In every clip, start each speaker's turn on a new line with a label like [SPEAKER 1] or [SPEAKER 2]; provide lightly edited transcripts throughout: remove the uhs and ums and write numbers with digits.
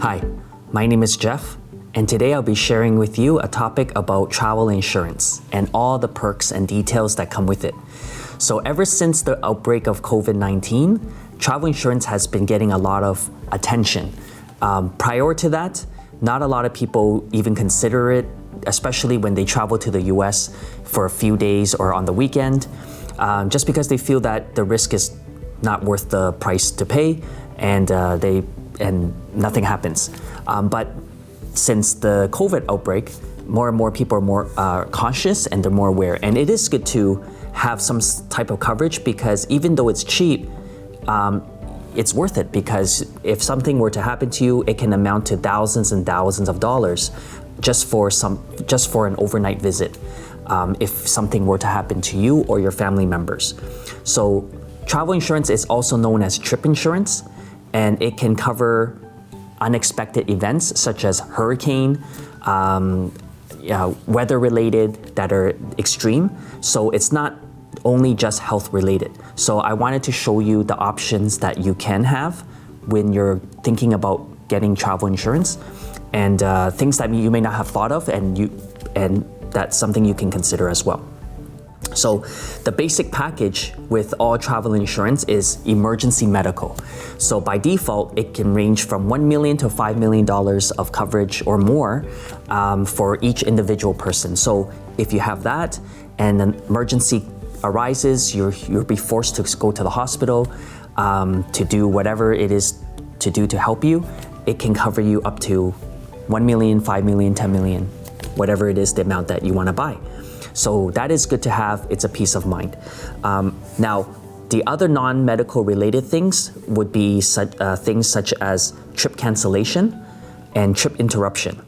[SPEAKER 1] Hi, my name is Jeff, and today I'll be sharing with you a topic about travel insurance and all the perks and details that come with it. So ever since the outbreak of COVID-19, travel insurance has been getting a lot of attention. Prior to that, not a lot of people even consider it, especially when they travel to the US for a few days or on the weekend, just because they feel that the risk is not worth the price to pay, and nothing happens. But since the COVID outbreak, more and more people are more cautious and they're more aware. And it is good to have some type of coverage, because even though it's cheap, it's worth it, because if something were to happen to you, it can amount to thousands and thousands of dollars just for an overnight visit, if something were to happen to you or your family members. So travel insurance is also known as trip insurance, and it can cover unexpected events such as hurricane, weather-related that are extreme. So it's not only just health-related. So I wanted to show you the options that you can have when you're thinking about getting travel insurance, and things that you may not have thought of, and that's something you can consider as well. So the basic package with all travel insurance is emergency medical. So by default, it can range from $1 million to $5 million of coverage or more for each individual person. So if you have that and an emergency arises, you'll be forced to go to the hospital to do whatever it is to do to help you. It can cover you up to $1 million, $5 million, $10 million, whatever it is, the amount that you want to buy. So that is good to have. It's a peace of mind. Now, the other non-medical related things would be things such as trip cancellation and trip interruption.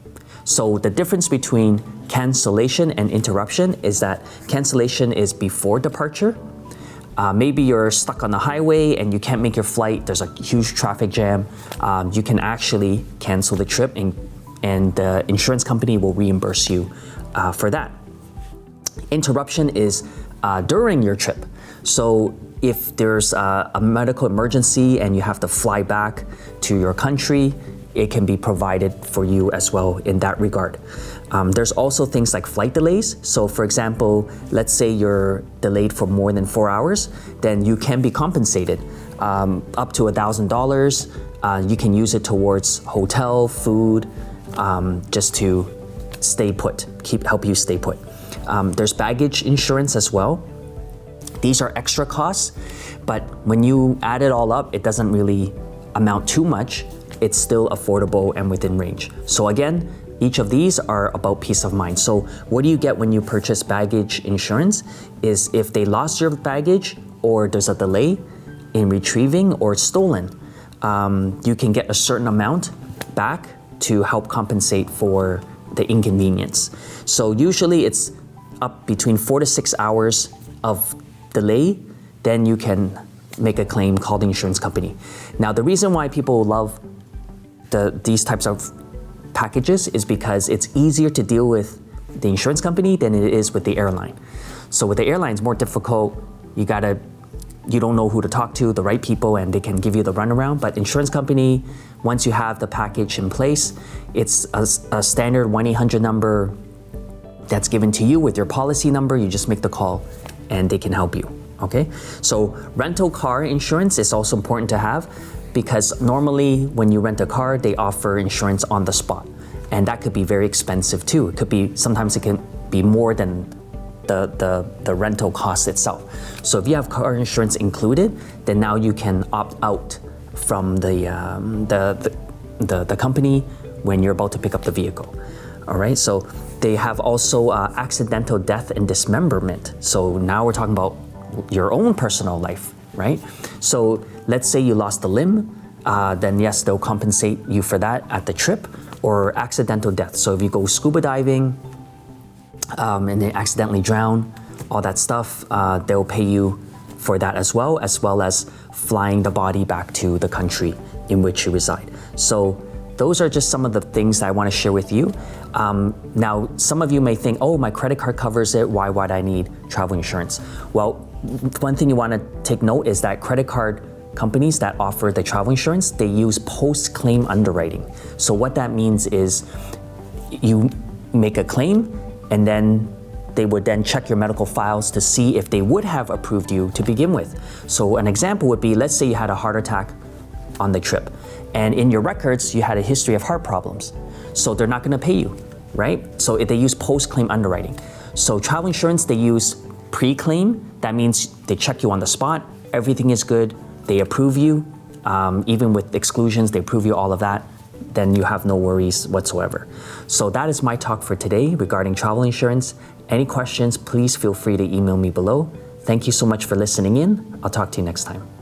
[SPEAKER 1] So the difference between cancellation and interruption is that cancellation is before departure. Maybe you're stuck on the highway and you can't make your flight. There's a huge traffic jam. You can actually cancel the trip, and the insurance company will reimburse you for that. Interruption is during your trip. So if there's a medical emergency and you have to fly back to your country, it can be provided for you as well in that regard. There's also things like flight delays. So for example, let's say you're delayed for more than 4 hours, then you can be compensated up to $1,000. You can use it towards hotel, food, just to stay put, help you stay put. There's baggage insurance as well. These are extra costs, but when you add it all up, it doesn't really amount too much. It's still affordable and within range. So again, each of these are about peace of mind. So what do you get when you purchase baggage insurance is if they lost your baggage or there's a delay in retrieving or it's stolen, you can get a certain amount back to help compensate for the inconvenience. So usually it's up between 4 to 6 hours of delay, then you can make a claim, call the insurance company. Now, the reason why people love these types of packages is because it's easier to deal with the insurance company than it is with the airline. So with the airline, it's more difficult. You don't know who to talk to, the right people, and they can give you the runaround. But insurance company, once you have the package in place, it's a standard 1-800 number that's given to you with your policy number. You just make the call and they can help you, okay? So rental car insurance is also important to have, because normally when you rent a car, they offer insurance on the spot. And that could be very expensive too. Sometimes it can be more than the rental cost itself. So if you have car insurance included, then now you can opt out from the company when you're about to pick up the vehicle. All right, so they have also accidental death and dismemberment. So now we're talking about your own personal life, right? So let's say you lost a limb, then yes, they'll compensate you for that at the trip, or accidental death. So if you go scuba diving and they accidentally drown, all that stuff, they'll pay you for that as well as flying the body back to the country in which you reside. So those are just some of the things that I want to share with you. Now, some of you may think, oh, my credit card covers it. Why would I need travel insurance? Well, one thing you want to take note is that credit card companies that offer the travel insurance, they use post-claim underwriting. So what that means is you make a claim and then they would then check your medical files to see if they would have approved you to begin with. So an example would be, let's say you had a heart attack on the trip, and in your records, you had a history of heart problems. So they're not gonna pay you, right? So if they use post-claim underwriting. So travel insurance, they use pre-claim. That means they check you on the spot, everything is good, they approve you, even with exclusions, they approve you all of that, then you have no worries whatsoever. So that is my talk for today regarding travel insurance. Any questions, please feel free to email me below. Thank you so much for listening in. I'll talk to you next time.